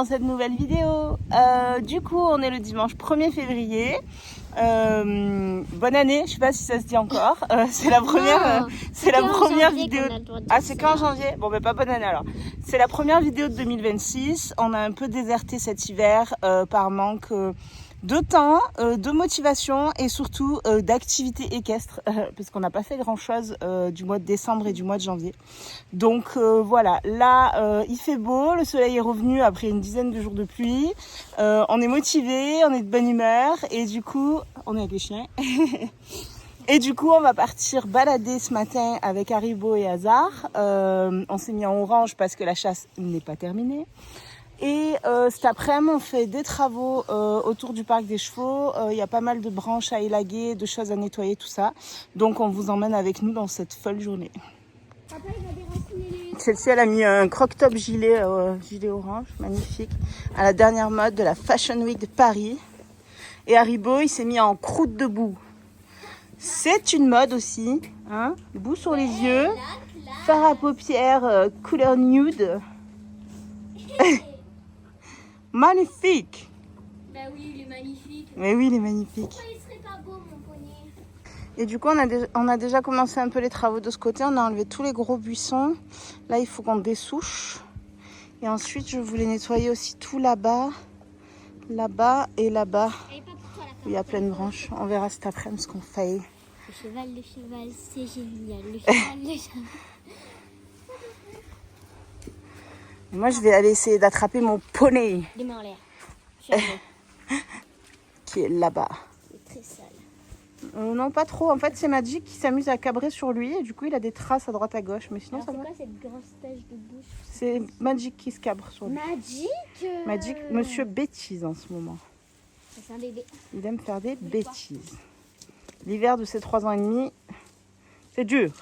dans cette nouvelle vidéo. Du coup, on est le dimanche 1er février. Bonne année, je sais pas si ça se dit encore. C'est la première vidéo. Ah, c'est quand en janvier? Bon, ben pas bonne année alors. C'est la première vidéo de 2026. On a un peu déserté cet hiver par manque de temps, de motivation et surtout d'activité équestre parce qu'on n'a pas fait grand chose du mois de décembre et du mois de janvier. Donc voilà, là il fait beau, le soleil est revenu après une dizaine de jours de pluie. On est motivé, on est de bonne humeur et du coup, on est avec les chiens. Et du coup, on va partir balader ce matin avec Haribo et Hazard. On s'est mis en orange parce que la chasse n'est pas terminée. Et cet après-midi, on fait des travaux autour du parc des chevaux. Il y a pas mal de branches à élaguer, de choses à nettoyer, tout ça. Donc, on vous emmène avec nous dans cette folle journée. Papa, il va déraciner les... Celle-ci, elle a mis un croc-top gilet orange, magnifique, à la dernière mode de la Fashion Week de Paris. Et Haribo, il s'est mis en croûte de boue. C'est une mode aussi, hein, boue sur les yeux, fard à paupières couleur nude. Magnifique! Bah oui, il est magnifique. Mais oui, il est magnifique. Pourquoi il serait pas beau, mon poney? Et du coup, on a déjà commencé un peu les travaux de ce côté. On a enlevé tous les gros buissons. Là, il faut qu'on dessouche. Et ensuite, je voulais nettoyer aussi tout là-bas. Là-bas et là-bas. Elle est pas pour toi, la Où il y a plein de branches. On verra cet après-midi ce qu'on fait. Le cheval, c'est génial. Le cheval. Moi, je vais aller essayer d'attraper mon poney Les mains en l'air. Jamais. qui est là-bas. C'est très sale. Non, pas trop. En fait, c'est Magic qui s'amuse à cabrer sur lui. Et du coup, il a des traces à droite à gauche. Mais sinon, Alors, ça c'est va. quoi cette grosse tache de bouche? C'est Magic qui se cabre sur lui. Magic Magic, monsieur bêtise en ce moment. C'est un bébé. Il aime faire des bêtises. L'hiver de ses 3 ans et demi, c'est dur.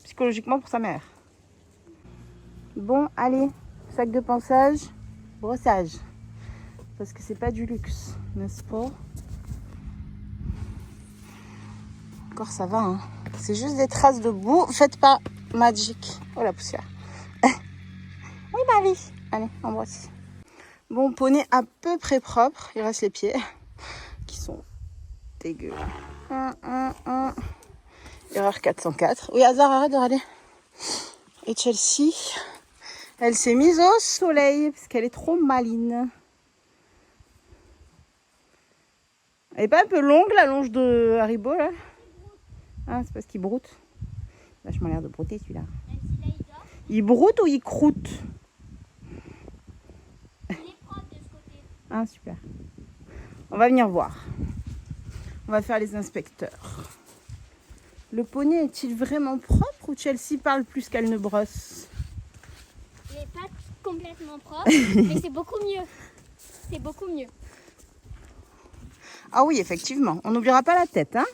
Psychologiquement pour sa mère. Bon, allez. Sac de pansage, brossage. Parce que c'est pas du luxe, n'est-ce pas? Encore ça va, hein. C'est juste des traces de boue. Faites pas Magic. Oh la poussière. Oui, ma vie. Allez, on brosse. Bon, poney à peu près propre. Il reste les pieds qui sont dégueux. Erreur 404. Oui, Hazard, arrête de râler. Et Chelsea, elle s'est mise au soleil parce qu'elle est trop maline. Elle est pas un peu longue la longe de Haribo là? Ah, c'est parce qu'il broute. Vachement l'air de brouter celui-là. Il broute ou il croûte? Il est propre de ce côté. Ah, super. On va venir voir. On va faire les inspecteurs. Le poney est-il vraiment propre ou Chelsea parle plus qu'elle ne brosse? Il n'est pas complètement propre, mais c'est beaucoup mieux. C'est beaucoup mieux. Ah oui, effectivement. On n'oubliera pas la tête, hein?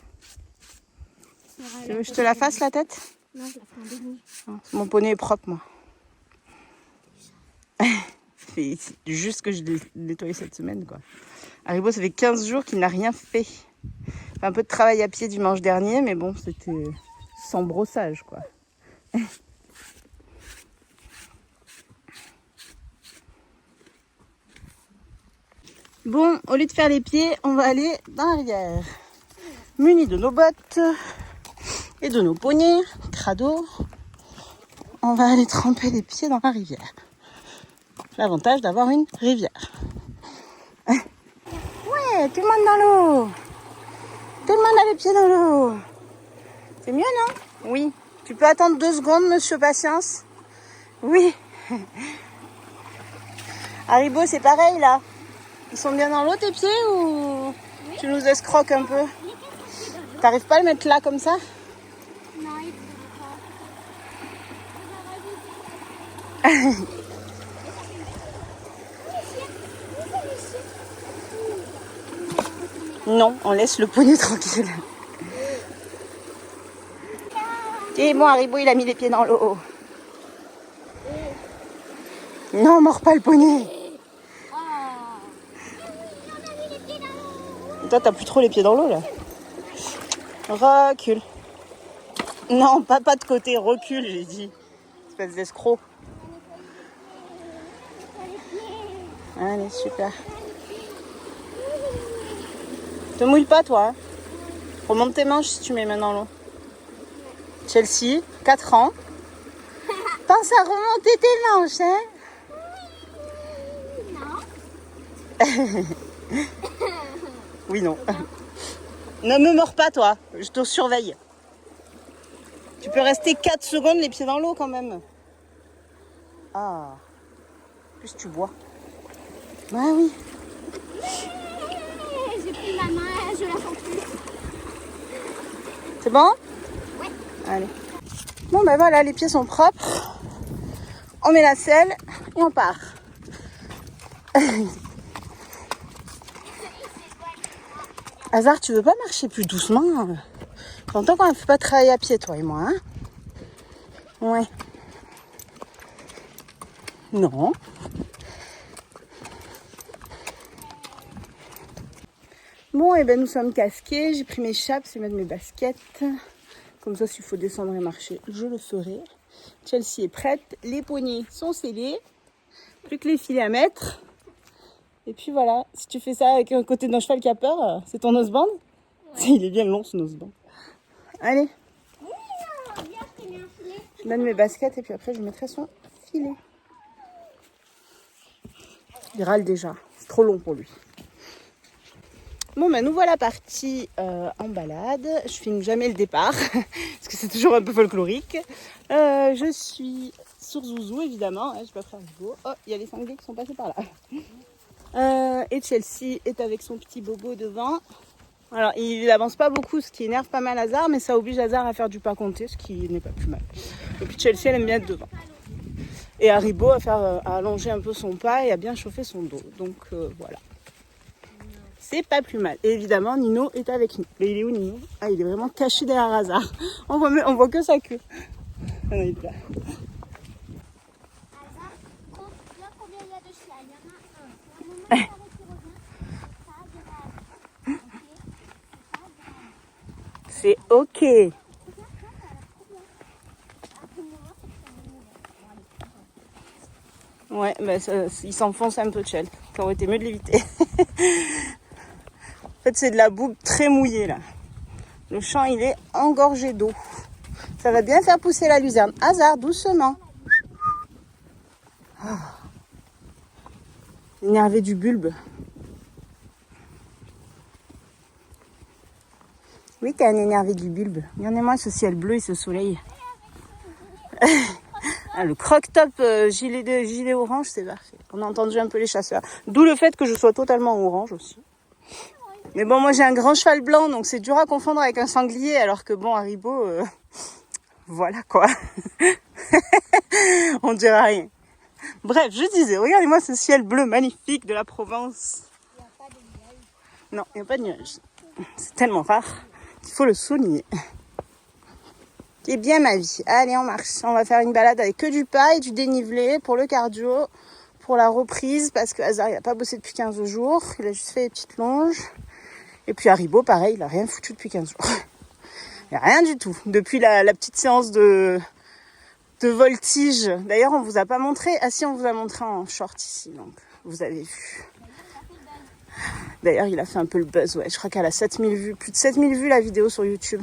Tu veux que je te la fasse la tête? Non, je la ferai en déni. Mon poney est propre, moi. C'est juste que je l'ai nettoyé cette semaine, quoi. Haribo, ça fait 15 jours qu'il n'a rien fait. Fait un peu de travail à pied dimanche dernier, mais bon, c'était sans brossage, quoi. Bon, au lieu de faire les pieds, on va aller dans la rivière. Munis de nos bottes et de nos poneys, crado. On va aller tremper les pieds dans la rivière. L'avantage d'avoir une rivière. Ouais, tout le monde dans l'eau. Tout le monde a les pieds dans l'eau. C'est mieux, non? Oui. Tu peux attendre 2 secondes, monsieur Patience? Oui. Haribo, c'est pareil, là. Ils sont bien dans l'eau, tes pieds, ou tu nous escroques un peu? T'arrives pas à le mettre là, comme ça? Non, il ne pas. Non, on laisse le poney tranquille. Et bon, Haribo, il a mis les pieds dans l'eau. Non, mords pas le poney. Toi, t'as plus trop les pieds dans l'eau, là. Recule. Non, pas de côté, recule, j'ai dit. Espèce d'escroc. Allez, super. Te mouille pas, toi. Hein. Remonte tes manches si tu mets main dans l'eau. Chelsea, 4 ans. Pense à remonter tes manches, hein. Non. Oui, non. Ne me mords pas, toi. Je te surveille. Tu peux rester 4 secondes les pieds dans l'eau quand même. Ah. Plus tu bois. Ouais, oui. J'ai pris ma main, je la sens plus. C'est bon? Ouais. Allez. Bon, ben voilà, les pieds sont propres. On met la selle et on part. Hazard, tu veux pas marcher plus doucement? Longtemps qu'on ne fait pas travailler à pied, toi et moi, hein? Ouais. Non. Bon, et ben nous sommes casqués. J'ai pris mes chapes, je vais mettre mes baskets. Comme ça, s'il faut descendre et marcher, je le ferai. Chelsea est prête. Les poignées sont scellés. Plus que les filets à mettre. Et puis voilà, si tu fais ça avec un côté d'un cheval qui a peur, c'est ton noseband. Ouais. Il est bien long ce noseband. Allez. Je donne mes baskets et puis après je mettrai son filet. Il râle déjà, c'est trop long pour lui. Bon ben nous voilà partis en balade. Je filme jamais le départ parce que c'est toujours un peu folklorique. Je suis sur Zouzou évidemment, hein, je vais pas faire beau. Oh, il y a les sangliers qui sont passés par là. Et Chelsea est avec son petit bobo devant. Alors il avance pas beaucoup, ce qui énerve pas mal Hazard, mais ça oblige Hazard à faire du pas compté, ce qui n'est pas plus mal. Et puis Chelsea elle aime bien être devant. Et Haribo à allonger un peu son pas et à bien chauffer son dos. Donc voilà. C'est pas plus mal. Et évidemment, Nino est avec nous. Mais il est où Nino? Ah, il est vraiment caché derrière Hazard. On voit que sa queue. Ah non, il est là. Hazard, là combien il y a de chats? Il y en a un. Il y en a un qui revient. C'est ok. Ouais, bah il s'enfonce un peu, Chel. Ça aurait été mieux de l'éviter. En fait, c'est de la boue très mouillée, là. Le champ, il est engorgé d'eau. Ça va bien faire pousser la luzerne. Hazard, doucement. Oh. Énervé du bulbe. Oui, t'es un énervé du bulbe. Regardez-moi ce ciel bleu et ce soleil. Ah, le croc-top gilet orange, c'est parfait. On a entendu un peu les chasseurs. D'où le fait que je sois totalement orange aussi. Mais bon, moi j'ai un grand cheval blanc, donc c'est dur à confondre avec un sanglier, alors que bon, Haribo, voilà quoi. On dirait rien. Bref, je disais, regardez-moi ce ciel bleu magnifique de la Provence. Il n'y a pas de nuages. Non, il n'y a pas de nuages. C'est tellement rare qu'il faut le souligner. C'est bien ma vie. Allez, on marche. On va faire une balade avec que du pas et du dénivelé pour le cardio, pour la reprise, parce que Hazard, il n'a pas bossé depuis 15 jours. Il a juste fait des petites longes. Et puis Haribo, pareil, il n'a rien foutu depuis 15 jours. Il n'y a rien du tout. Depuis la petite séance de voltige. D'ailleurs, on ne vous a pas montré. Ah si, on vous a montré en short ici. Donc, vous avez vu. D'ailleurs, il a fait un peu le buzz. Ouais, je crois qu'elle a 7000 vues. Plus de 7000 vues la vidéo sur YouTube.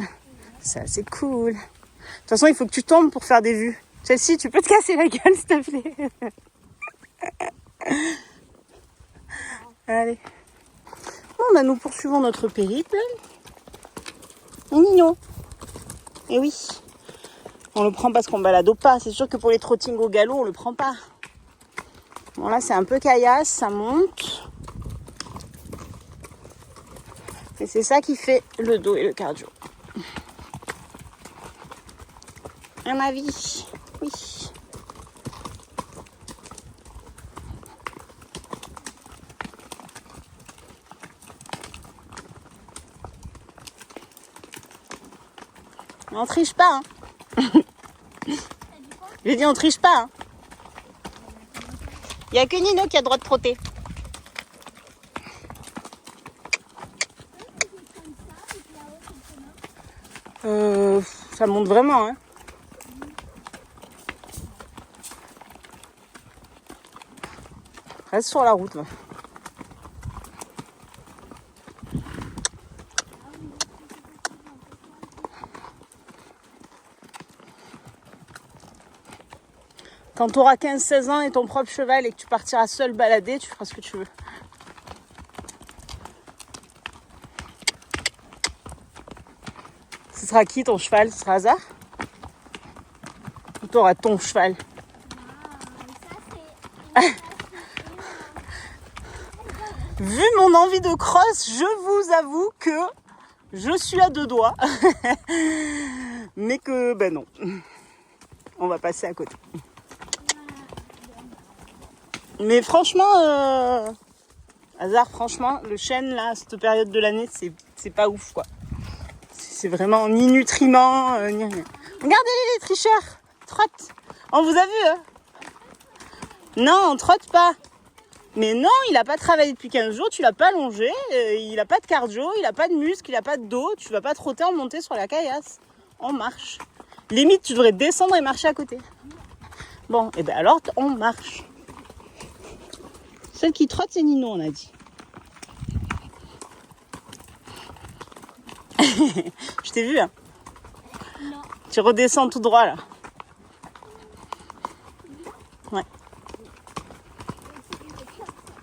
C'est assez cool. De toute façon, il faut que tu tombes pour faire des vues. Chelsea, tu peux te casser la gueule, s'il te plaît. Allez. Bon, bah, nous poursuivons notre périple. Et Nino. Et oui. On le prend parce qu'on balade au pas. C'est sûr que pour les trottings au galop, on le prend pas. Bon, là, c'est un peu caillasse, ça monte. Et c'est ça qui fait le dos et le cardio. À ma vie, oui. On triche pas, hein. J'ai dit on triche pas, hein. Il n'y a que Nino qui a le droit de trotter. Ça monte vraiment, hein. Reste sur la route, là. Quand tu auras 15-16 ans et ton propre cheval et que tu partiras seul balader, tu feras ce que tu veux. Ce sera qui ton cheval? Ce sera Hazard? Ou tu auras ton cheval? Vu mon envie de cross, je vous avoue que je suis à 2 doigts. Mais que, ben non. On va passer à côté. Mais franchement, Hazard, franchement, le chêne, là, à cette période de l'année, c'est pas ouf, quoi. C'est vraiment ni nutriments, ni rien. Regardez les tricheurs, trotte. On vous a vu, hein? Non, on trotte pas. Mais non, il a pas travaillé depuis 15 jours, tu l'as pas allongé, il a pas de cardio, il a pas de muscles, il a pas de dos, tu vas pas trotter en montée sur la caillasse. On marche. Limite, tu devrais descendre et marcher à côté. Bon, et ben alors, on marche. Celle qui trotte, c'est Nino, on a dit. Je t'ai vu, hein? Non. Tu redescends tout droit, là. Ouais.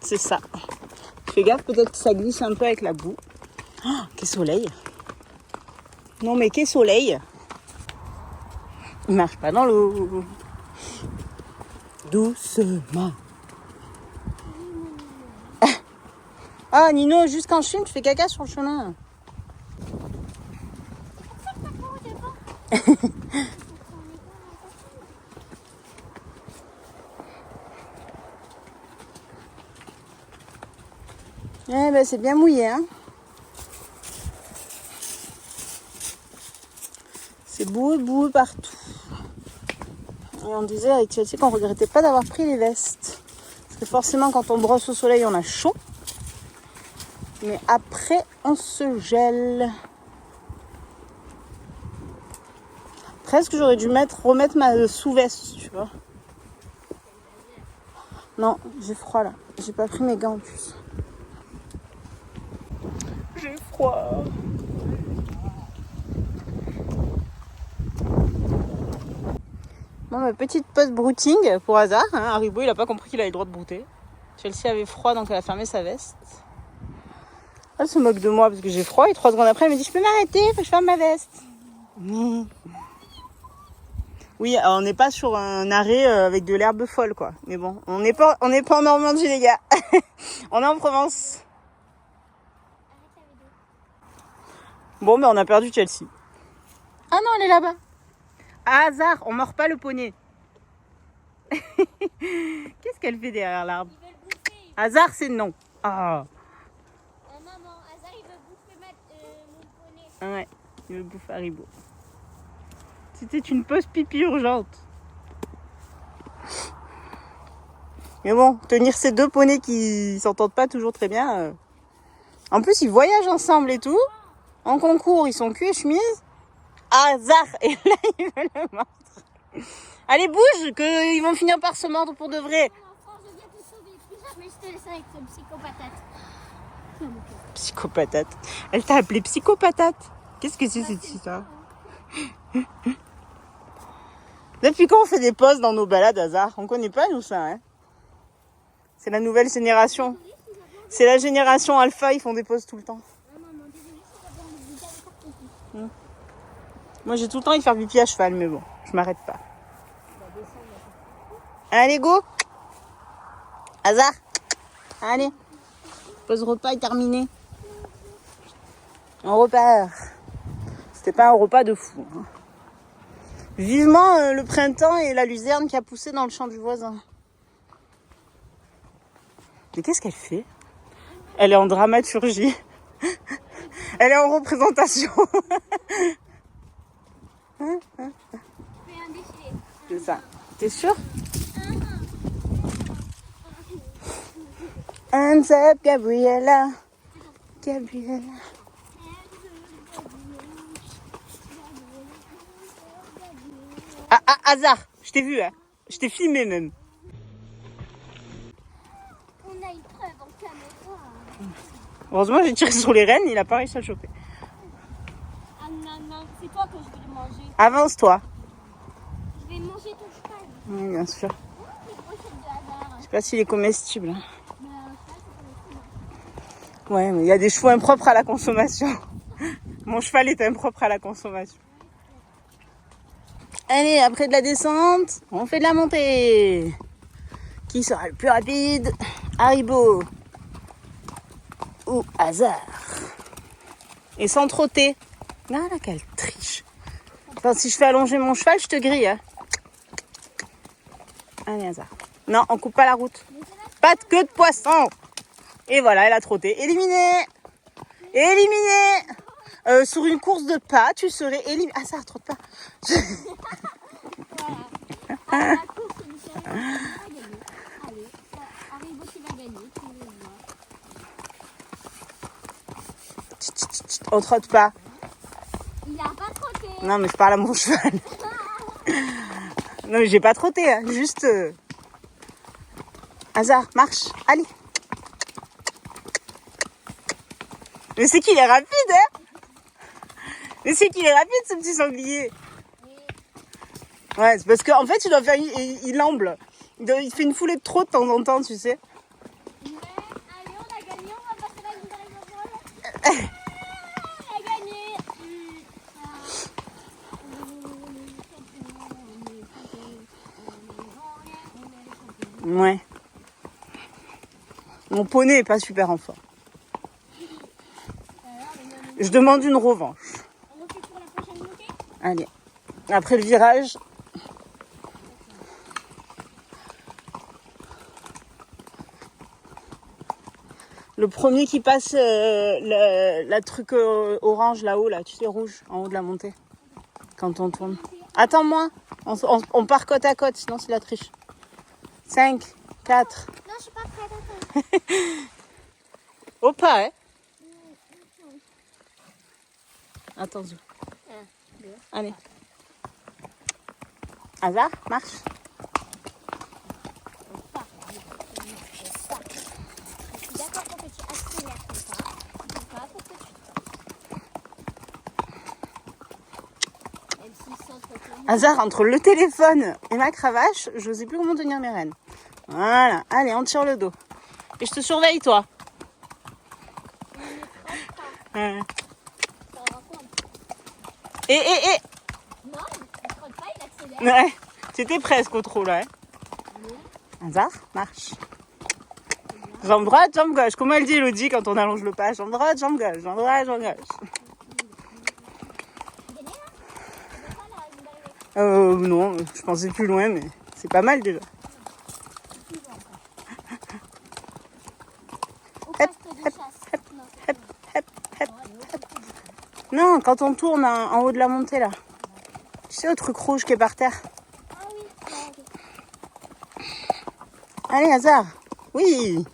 C'est ça. Fais gaffe, peut-être que ça glisse un peu avec la boue. Oh, quel soleil! Non, mais quel soleil! Il marche pas dans l'eau. Doucement. Ah, Nino, juste quand je filme, tu fais caca sur le chemin. Eh ben, c'est bien mouillé, hein. C'est boueux partout. Et on disait avec Chelsea qu'on regrettait pas d'avoir pris les vestes. Parce que forcément, quand on brosse au soleil, on a chaud. Mais après, on se gèle. Presque, j'aurais dû remettre ma sous-veste, tu vois. Non, j'ai froid là. J'ai pas pris mes gants en plus. J'ai froid. Bon, ma petite pause brouting pour Hazard. Hein. Haribo, il a pas compris qu'il avait le droit de brouter. Chelsea avait froid, donc elle a fermé sa veste. Elle se moque de moi parce que j'ai froid. Et 3 secondes après, elle me dit, je peux m'arrêter, faut que je ferme ma veste. Oui, on n'est pas sur un arrêt avec de l'herbe folle, quoi. Mais bon, on n'est pas en Normandie, les gars. On est en Provence. Bon, mais on a perdu Chelsea. Ah non, elle est là-bas. Ah, Hazard, on mord pas le poney. Qu'est-ce qu'elle fait derrière l'arbre? Hazard, c'est non. Ah. Maman, Hazard, il veut bouffer mon poney. Ouais, il veut bouffer Haribo. C'était une pause pipi urgente. Mais bon, tenir ces 2 poneys qui s'entendent pas toujours très bien. En plus, ils voyagent ensemble et tout. En concours, ils sont cul et chemise. Hazard, et là, ils veulent le mordre. Allez, bouge, qu'ils vont finir par se mordre pour de vrai. Enfant, je viens te sauver. Plus jamais je te laisse avec ce psychopatate. Psychopatate. Elle t'a appelé psychopatate. Qu'est-ce que c'est cette histoire? Depuis quand on fait des pauses dans nos balades, Hazard? On connaît pas, nous, ça, hein? C'est la nouvelle génération. C'est la génération alpha, ils font des pauses tout le temps. Moi, j'ai tout le temps envie de faire pipi à cheval, mais bon, je m'arrête pas. Allez, go! Hazard! Allez! Pause repas est terminée. On repart. C'était pas un repas de fou. Hein. Vivement le printemps et la luzerne qui a poussé dans le champ du voisin. Mais qu'est-ce qu'elle fait? Elle est en dramaturgie. Elle est en représentation. C'est ça. T'es sûr? Hands up, Gabriella. Gabriella. Ah, Hazard, je t'ai vu, hein. Je t'ai filmé même. Heureusement, j'ai tiré sur les rênes, il a pas réussi à le choper. Ah non, non, c'est toi que je vais le manger. Avance-toi. Je vais manger ton cheval. Oui, bien sûr. Les brochettes de hasard. Je sais pas s'il est comestible. Mais ça, c'est Ouais, mais il y a des chevaux impropres à la consommation. Mon cheval est impropre à la consommation. Allez, après de la descente, on fait de la montée. Qui sera le plus rapide? Haribo ou Hasard? Et sans trotter. Là, quelle triche. Enfin, si je fais allonger mon cheval, je te grille. Hein. Allez, Hasard. Non, on coupe pas la route. Pas de queue de poisson. Et voilà, elle a trotté. Éliminée. Éliminée. Sur une course de pas, tu serais éliminé. Ah, ça trotte pas. voilà. Ah, la course, Michel, tu vas gagner. Allez, Haribo qui va gagner, tu le vois. On trotte pas. Il a pas trotté. Non, mais je parle à mon cheval. Non, mais j'ai pas trotté. Hein. Juste. Hasard, marche. Allez. Mais c'est qu'il est rapide, hein? Mais c'est qu'il est rapide, ce petit sanglier. Ouais, c'est parce qu'en fait, il doit faire. Il lamble. Il fait une foulée de trot de temps en temps, tu sais. Ouais, allez, on a gagné, on va passer la ligne d'arrivée. On a gagné. Ouais. Mon poney est pas super en forme. Je demande une revanche. On refait pour la prochaine montée. Allez. Après le virage. Le premier qui passe la truc orange là-haut, là, tu sais, rouge, en haut de la montée. Quand on tourne. Attends-moi. On part côte à côte, sinon c'est la triche. 5, 4. Non, je suis pas prête, attends. Au pas, hein. Attention. Allez. Hasard, marche. Je suis d'accord pour que tu accélères comme ça. Pas pour que tu... Même s'il centre clairement. Hasard, entre le téléphone et ma cravache, je ne sais plus comment tenir mes rênes. Voilà. Allez, on tire le dos. Et je te surveille, toi. Ouais. Et Non, il ne trotte pas, il accélère. ouais, c'était presque au trou là. Hein. Hasard, marche. Jambe droite, jambe gauche. Comment elle dit Elodie quand on allonge le pas? Jambe droite, jambe gauche, jambe droite, jambe gauche. Non, je pensais plus loin, mais c'est pas mal déjà. Au poste de chasse. Non, Hep, hep, hep. Non, quand on tourne en haut de la montée là. Tu sais, le truc rouge qui est par terre. ah oui, ok. Allez, Hasard. Oui.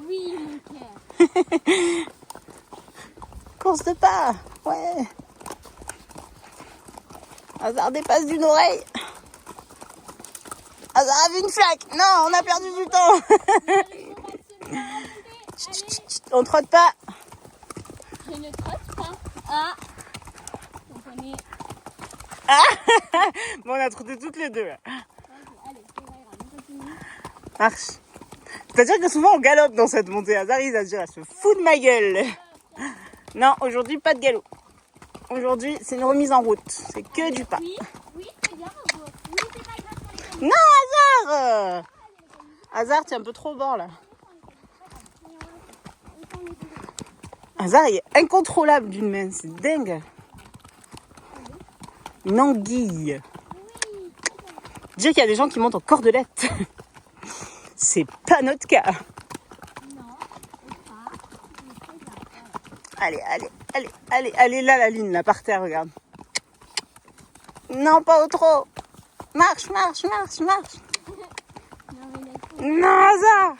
Oui, mon cœur. Course de pas. Ouais. Hasard dépasse d'une oreille. Hasard a vu une flaque. Non, on a perdu du temps. Chut, chut, chut, on trotte pas. Je ne trotte pas. Ah. Donc on est... Bon, on a trotté toutes les deux là. Allez, c'est pas grave, on continue. Marche. C'est-à-dire que souvent on galope dans cette montée. Hasard, il va se dire, elle se fout de ma gueule. Non, aujourd'hui, pas de galop. Aujourd'hui, c'est une remise en route. C'est que du pas. Oui, oui, c'est bien, Margot. Oui, c'est pas grave pour les Non, Hasard. Hasard, t'es un peu trop au bord là. Hasard, il est incontrôlable d'une main. C'est dingue. Une anguille. Dire qu'il y a des gens qui montent en cordelette. C'est pas notre cas. Allez, allez, allez, allez, allez, là, la ligne, là, par terre, regarde. Non, pas au trop. Marche, marche, marche, marche. Non, Hasard.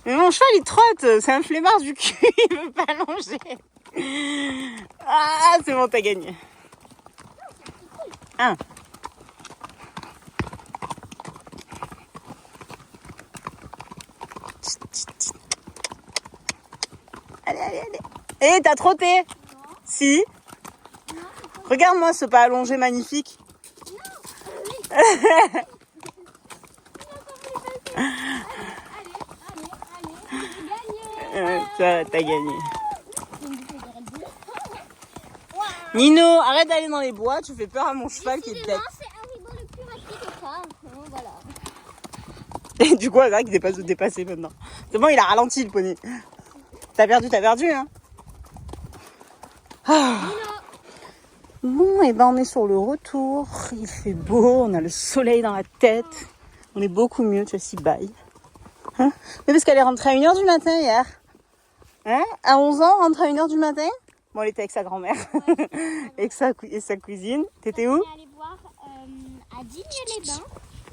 Mais mon cheval, il trotte. C'est un flemmard du cul. Il veut pas allonger. Ah, c'est bon, t'as gagné. 1, Allez, allez, allez. Eh, t'as trotté? Non. Si. Non. Regarde-moi ce pas allongé magnifique. Non. Allez, t'as gagné. Nino, arrête d'aller dans les bois, tu fais peur à mon cheval qui est bête. C'est Haribo le plus rapide que ça. Voilà. Et du coup, Azrak, il dépasse de dépasser maintenant. C'est bon, il a ralenti le poney. T'as perdu, hein. Ah. Bon, et ben on est sur le retour. Il fait beau, on a le soleil dans la tête. On est beaucoup mieux, Chelsea, bye. Hein? Mais parce qu'elle est rentrée à 1h du matin hier. Hein? À 11 ans, rentrée à 1h du matin. Bon, elle était avec sa grand-mère. Ouais, et sa cousine. T'étais où? On est allé voir à Digne-les-Bains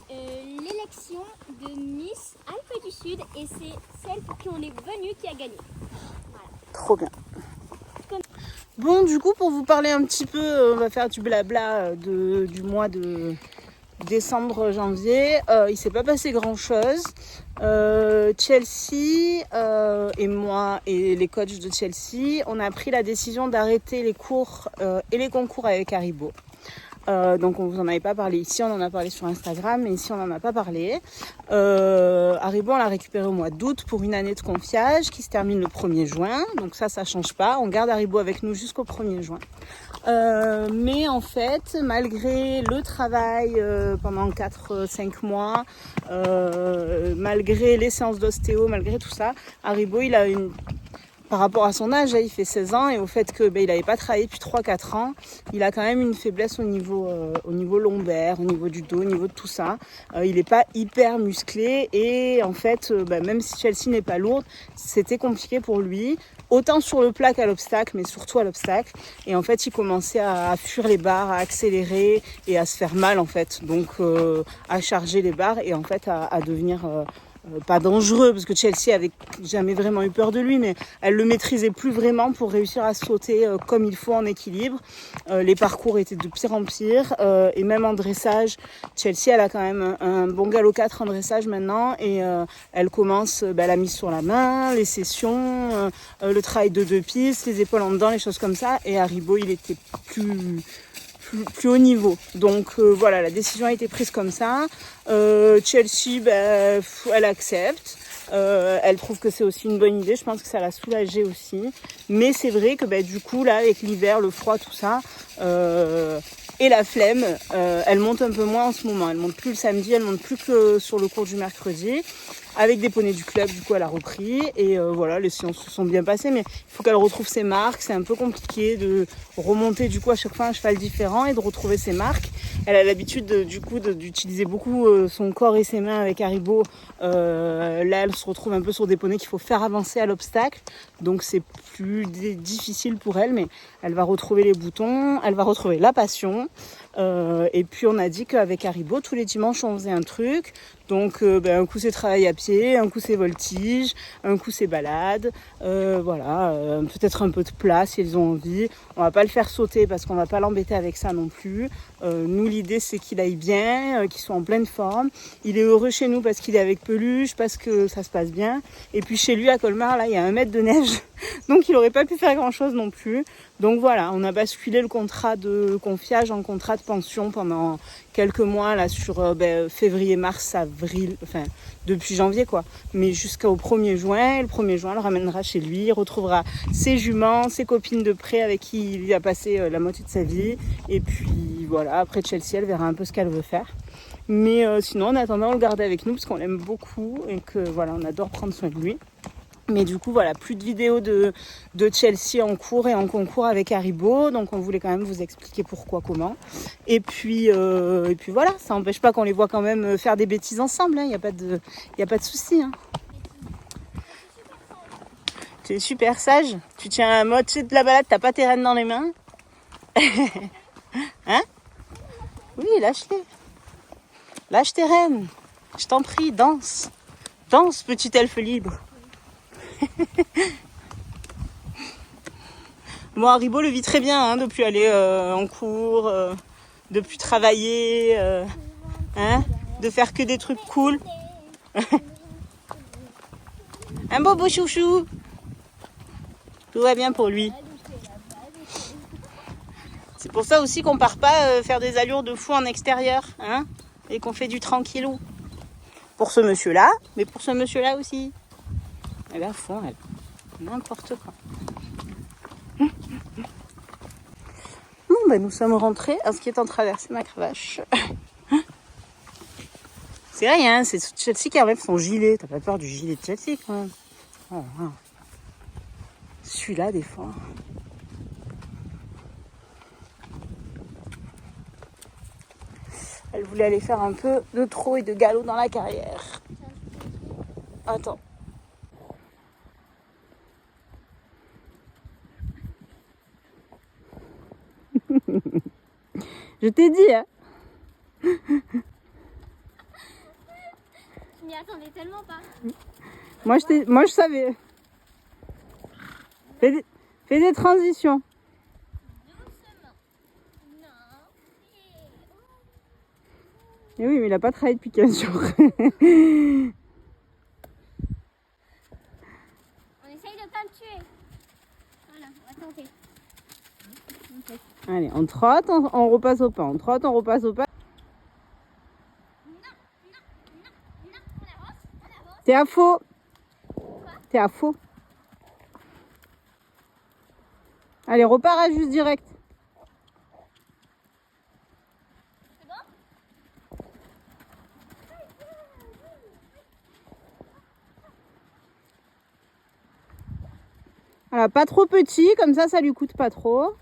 l'élection de Miss Alpes du Sud. Et c'est celle pour qui on est venu qui a gagné. Voilà. Trop bien. Bon, du coup, pour vous parler un petit peu, on va faire du blabla du mois de décembre, janvier. Il s'est pas passé grand-chose. Chelsea et moi et les coachs de Chelsea, on a pris la décision d'arrêter les cours et les concours avec Haribo. Donc on vous en avait pas parlé ici, on en a parlé sur Instagram, mais ici on n'en a pas parlé. Haribo, on l'a récupéré au mois d'août pour une année de confiage qui se termine le 1er juin. Donc ça change pas, on garde Haribo avec nous jusqu'au 1er juin. Mais en fait, malgré le travail pendant 4-5 mois, malgré les séances d'ostéo, malgré tout ça, Haribo, il a par rapport à son âge, il fait 16 ans et au fait qu'il n'avait pas travaillé depuis 3-4 ans, il a quand même une faiblesse au niveau lombaire, au niveau du dos, au niveau de tout ça. Il n'est pas hyper musclé et en fait, même si Chelsea n'est pas lourde, c'était compliqué pour lui. Autant sur le plat qu'à l'obstacle, mais surtout à l'obstacle. Et en fait, il commençait à fuir les barres, à accélérer et à se faire mal en fait. Donc à charger les barres et en fait à devenir... pas dangereux parce que Chelsea avait jamais vraiment eu peur de lui, mais elle le maîtrisait plus vraiment pour réussir à sauter comme il faut en équilibre. Les parcours étaient de pire en pire et même en dressage, Chelsea elle a quand même un bon galop 4 en dressage maintenant et elle commence la mise sur la main, les sessions, le travail de 2 pistes, les épaules en dedans, les choses comme ça. Et Haribo il était plus haut niveau. Donc voilà, la décision a été prise comme ça. Chelsea, elle accepte. Elle trouve que c'est aussi une bonne idée. Je pense que ça l'a soulagée aussi. Mais c'est vrai que du coup, là, avec l'hiver, le froid, tout ça, et la flemme, elle monte un peu moins en ce moment. Elle monte plus le samedi, elle monte plus que sur le cours du mercredi. Avec des poneys du club, du coup, elle a repris. Et voilà, les séances se sont bien passées. Mais il faut qu'elle retrouve ses marques. C'est un peu compliqué de remonter, du coup, à chaque fois un cheval différent et de retrouver ses marques. Elle a l'habitude, d'utiliser beaucoup son corps et ses mains avec Haribo. Là, elle se retrouve un peu sur des poneys qu'il faut faire avancer à l'obstacle. Donc, c'est plus difficile pour elle. Mais elle va retrouver les boutons. Elle va retrouver la passion. Et puis, on a dit qu'avec Haribo, tous les dimanches, on faisait un truc. Donc un coup c'est travail à pied, un coup c'est voltige, un coup c'est balade, voilà, peut-être un peu de plat si elles ont envie. On va pas le faire sauter parce qu'on va pas l'embêter avec ça non plus. Nous l'idée c'est qu'il aille bien, qu'il soit en pleine forme. Il est heureux chez nous parce qu'il est avec peluche, parce que ça se passe bien. Et puis chez lui à Colmar, là il y a 1 mètre de neige, donc il aurait pas pu faire grand chose non plus. Donc voilà, on a basculé le contrat de confiage en contrat de pension pendant quelques mois là sur février, mars, avril, enfin depuis janvier quoi. Mais jusqu'au 1er juin, le 1er juin, elle le ramènera chez lui, il retrouvera ses juments, ses copines de près avec qui il a passé la moitié de sa vie. Et puis voilà, après Chelsea, elle verra un peu ce qu'elle veut faire. Mais sinon, en attendant, on le garde avec nous parce qu'on l'aime beaucoup et que voilà, on adore prendre soin de lui. Mais du coup, voilà, plus de vidéos de Chelsea en cours et en concours avec Haribo. Donc, on voulait quand même vous expliquer pourquoi, comment. Et puis voilà, ça n'empêche pas qu'on les voit quand même faire des bêtises ensemble. Il n'y a pas de souci. Hein. Tu es super sage. Tu tiens un mode de la balade, t'as pas tes rênes dans les mains. Hein? Oui, lâche-les. Lâche tes rênes. Je t'en prie, danse. Danse, petit elfe libre. Bon, Haribo le vit très bien hein, depuis aller en cours, depuis travailler, hein, de faire que des trucs cool. Un bobo chouchou. Tout va bien pour lui. C'est pour ça aussi qu'on part pas faire des allures de fou en extérieur, hein, et qu'on fait du tranquillou. Pour ce monsieur-là, mais pour ce monsieur-là aussi. Elle est à fond, elle. N'importe quoi. Bon, ben, nous sommes rentrés à ce qui est en traversée ma cravache. C'est rien, c'est Chelsea qui enlève son gilet. T'as pas peur du gilet de Chelsea quand même? Oh, wow. Celui-là, des fois. Elle voulait aller faire un peu de trot et de galop dans la carrière. Attends. Je t'ai dit, hein. Je m'y attendais tellement pas. Moi, je savais. Fais des transitions. Doucement. Non. Et oui, mais il n'a pas travaillé depuis 15 jours. On essaye de pas me tuer. Voilà, on va tenter. Allez, on trotte, on repasse au pas. On trotte, on repasse au pas. Non, on avance. T'es à faux. T'es à faux. Allez, repars à juste direct. C'est bon? Voilà, pas trop petit, comme ça lui coûte pas trop.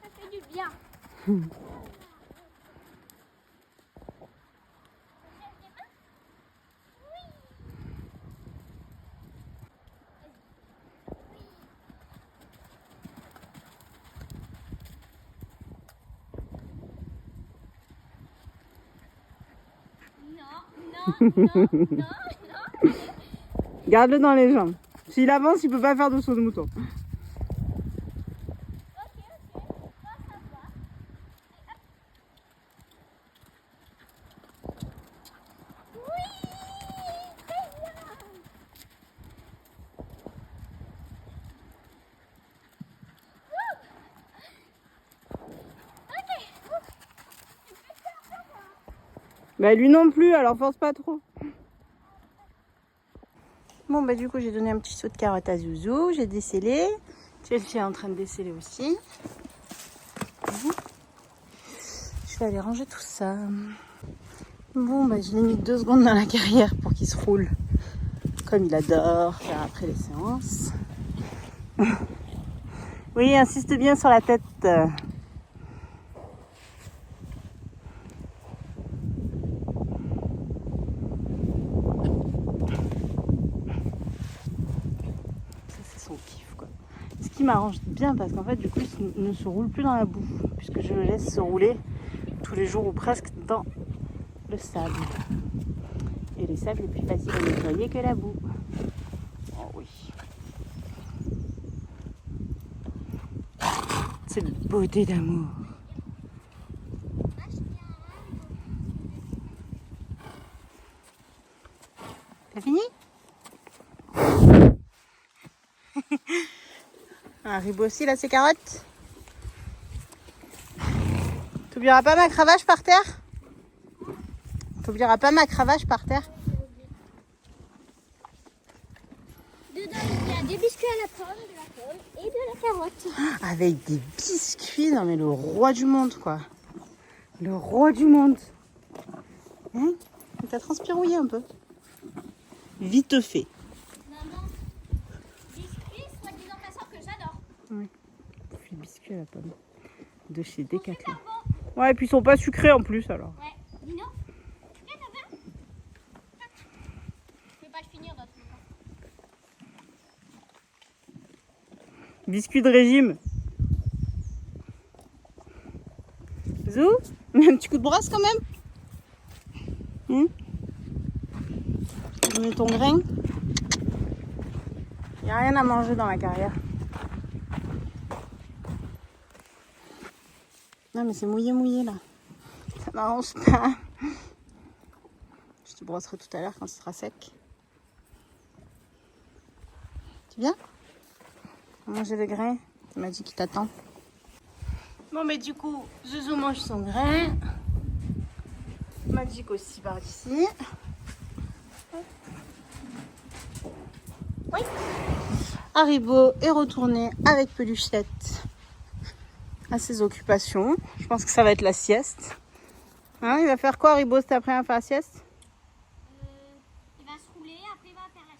Ça fait du bien. Non. Garde-le dans les jambes. S'il avance, il peut pas faire de saut de mouton. Ok. Ça va. Oui, très bien. Bah lui non plus, alors force pas trop. Bon bah du coup j'ai donné un petit saut de carotte à Zouzou, j'ai décellé. Chelsea est en train de déceler aussi. Je vais aller ranger tout ça. Bon bah je l'ai mis 2 secondes dans la carrière pour qu'il se roule. Comme il adore faire après les séances. Oui, insiste bien sur la tête. Son kiff quoi. Ce qui m'arrange bien parce qu'en fait du coup il ne se roule plus dans la boue puisque je le laisse se rouler tous les jours ou presque dans le sable. Et le sable est plus facile à nettoyer que la boue. Oh oui. C'est beauté d'amour. T'as fini? Arrive aussi là ces carottes. T'oublieras pas ma cravache par terre? T'oublieras pas ma cravache par terre? Dedans, il y a des biscuits à la pomme, de la pomme et de la carotte. Avec des biscuits, non mais le roi du monde quoi. Le roi du monde. Hein? T'as transpirouillé un peu. Vite fait. Maman, biscuits, soi-disant façon que j'adore. Oui. Des biscuits à la pomme. De chez Decathlon. Ouais, et puis ils sont pas sucrés en plus alors. Ouais, Dino, viens, t'as faim? Je vais pas le finir dans tous les cas. Biscuits de régime. Zou, un petit coup de brosse quand même. Mets ton grain. Il n'y a rien à manger dans la carrière. Non mais c'est mouillé là. Ça m'arrange pas. Je te brosserai tout à l'heure quand ce sera sec. Tu viens? Manger le grain. Tu m'as dit qu'il t'attend. Bon mais du coup, Zouzou mange son grain. Magic aussi par ici. Oui. Haribo est retourné avec Peluchette à ses occupations. Je pense que ça va être la sieste. Hein, il va faire quoi Haribo cet après-midi, à faire la sieste? Il va se rouler, après il va faire la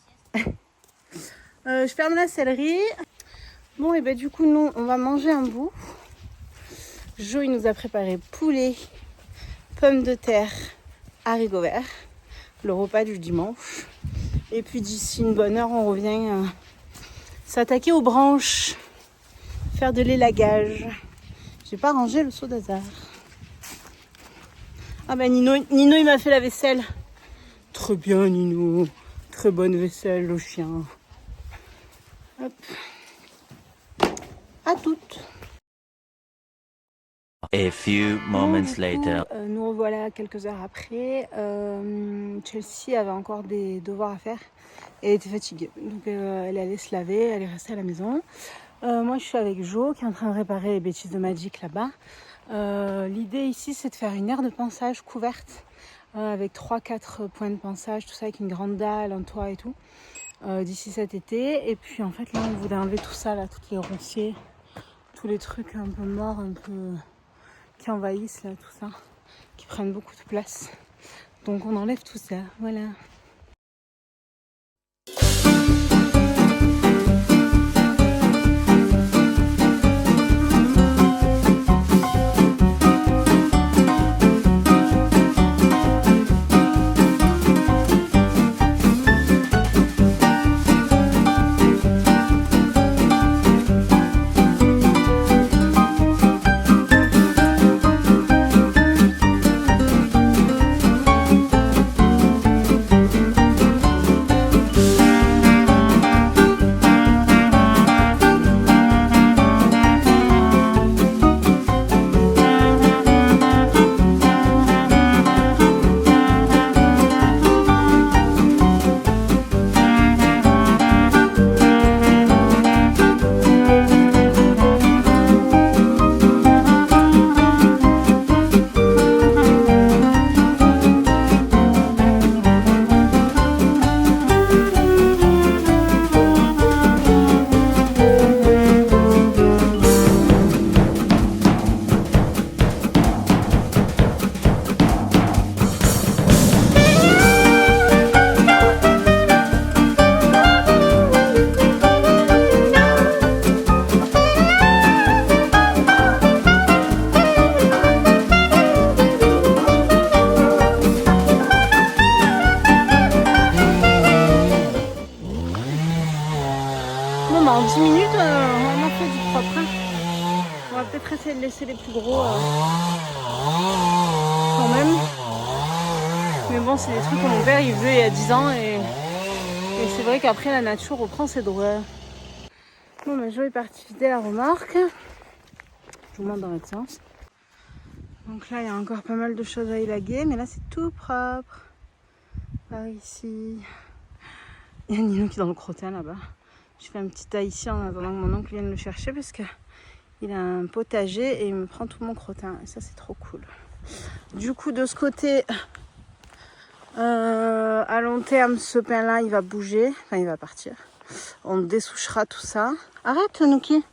sieste. Je ferme la céleri. Bon et ben du coup nous on va manger un bout. Jo il nous a préparé poulet, pommes de terre, haricots verts, le repas du dimanche. Et puis d'ici une bonne heure on revient s'attaquer aux branches, faire de l'élagage. J'ai pas rangé le seau d'Hazard. Ah ben Nino il m'a fait la vaisselle. Très bien Nino, très bonne vaisselle le chien. Hop. À toutes. A few moments later. Nous revoilà quelques heures après. Chelsea avait encore des devoirs à faire et elle était fatiguée. Donc elle allait se laver, elle est restée à la maison. Moi je suis avec Jo qui est en train de réparer les bêtises de Magic là-bas. L'idée ici c'est de faire une aire de pansage couverte avec 3-4 points de pansage, tout ça avec une grande dalle, un toit et tout. D'ici cet été. Et puis en fait là on voulait enlever tout ça là, toutes les ronciers, tous les trucs un peu morts, un peu qui envahissent là, tout ça, qui prennent beaucoup de place. Donc on enlève tout ça, voilà. En 10 minutes, on a fait du propre. Hein. On va peut-être essayer de laisser les plus gros quand même. Mais bon, c'est des trucs que mon père il veut il y a 10 ans et c'est vrai qu'après la nature reprend ses droits. Bon, ben, Jo est parti vider la remorque. Je vous montre dans l'autre sens. Donc là, il y a encore pas mal de choses à élaguer, mais là, c'est tout propre. Par ici. Il y a Nino qui est dans le crottin là-bas. Je fais un petit tas ici en attendant que mon oncle vienne le chercher parce qu'il a un potager et il me prend tout mon crottin. Et ça, c'est trop cool. Du coup, de ce côté, à long terme, ce pain-là, il va bouger. Enfin, il va partir. On dessouchera tout ça. Arrête, Nuki.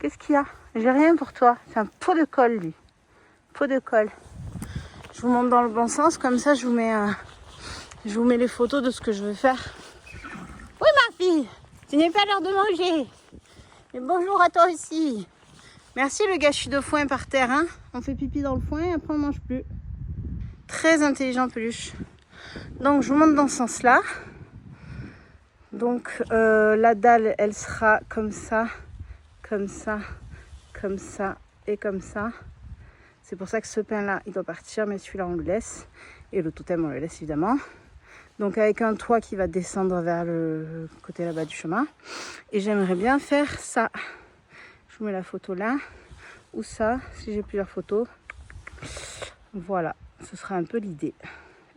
Qu'est-ce qu'il y a? J'ai rien pour toi. C'est un pot de colle, lui. Pot de colle. Je vous montre dans le bon sens. Comme ça, je vous mets les photos de ce que je veux faire. Oui, ma fille. Ce n'est pas l'heure de manger. Et bonjour à toi aussi. Merci le gâchis de foin par terre. Hein. On fait pipi dans le foin et après on ne mange plus. Très intelligent Peluche. Donc je vous montre dans ce sens-là. Donc la dalle, elle sera comme ça, comme ça, comme ça et comme ça. C'est pour ça que ce pain-là, il doit partir, mais celui-là, on le laisse. Et le totem, on le laisse évidemment. Donc avec un toit qui va descendre vers le côté là-bas du chemin. Et j'aimerais bien faire ça. Je vous mets la photo là. ou ça, si j'ai plusieurs photos. Voilà, ce sera un peu l'idée.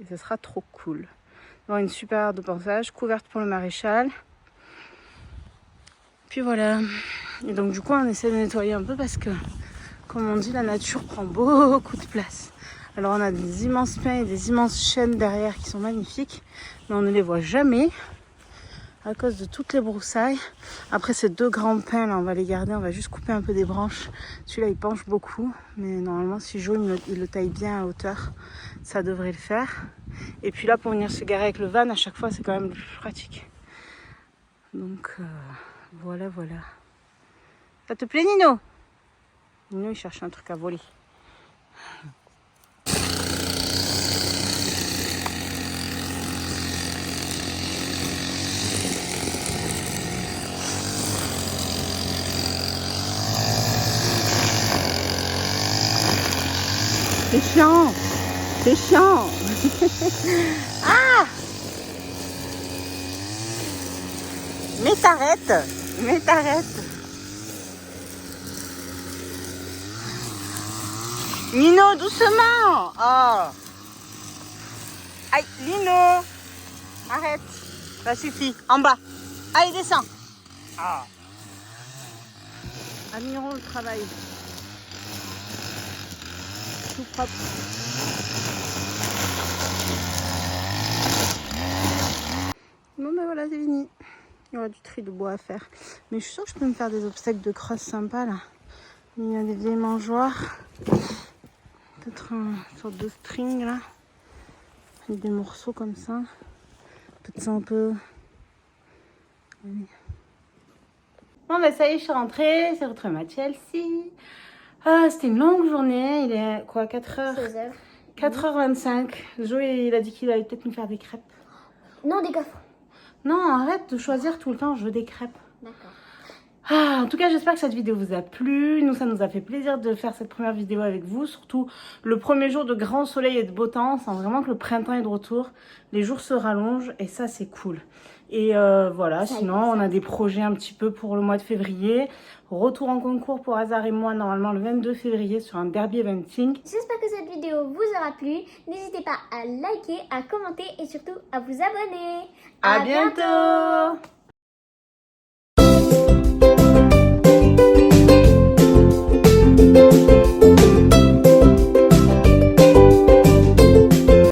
Et ce sera trop cool. Avoir une super aire de passage, couverte pour le maréchal. Puis voilà. Et donc du coup, on essaie de nettoyer un peu parce que, comme on dit, la nature prend beaucoup de place. Alors on a des immenses pins et des immenses chênes derrière qui sont magnifiques, mais on ne les voit jamais à cause de toutes les broussailles. Après ces 2 grands pins là, on va les garder, on va juste couper un peu des branches. Celui-là il penche beaucoup, mais normalement si Jo il le taille bien à hauteur, ça devrait le faire. Et puis là pour venir se garer avec le van, à chaque fois c'est quand même le plus pratique. Donc voilà. Ça te plaît Nino? Nino il cherche un truc à voler. C'est chiant. C'est chiant. Ah! Mais t'arrêtes. Nino, doucement. Oh. Aïe, Nino. Arrête. Ça suffit. En bas. Allez, descends. Ah. Admirons le travail. Tout propre. Bon ben voilà, c'est fini. Il y aura du tri de bois à faire. Mais je suis sûre que je peux me faire des obstacles de crosse sympas là. Il y a des vieilles mangeoires. Peut-être une sorte de string là. Avec des morceaux comme ça. Peut-être ça un peu. Allez. Bon ben ça y est, je suis rentrée. C'est retrouvé ma Chelsea. C'était une longue journée. Il est quoi, 4h 16h. 4h25. Joe il a dit qu'il allait peut-être nous faire des crêpes. Non, des gaufres. Non, arrête de choisir tout le temps, je veux des crêpes. D'accord. En tout cas, j'espère que cette vidéo vous a plu. Nous, ça nous a fait plaisir de faire cette première vidéo avec vous. Surtout le premier jour de grand soleil et de beau temps. On sent vraiment que le printemps est de retour. Les jours se rallongent et ça, c'est cool. Et voilà, sinon, on a des projets un petit peu pour le mois de février. Retour en concours pour Hazard et moi, normalement le 22 février sur un derby eventing. J'espère que cette vidéo vous aura plu. N'hésitez pas à liker, à commenter et surtout à vous abonner. À bientôt.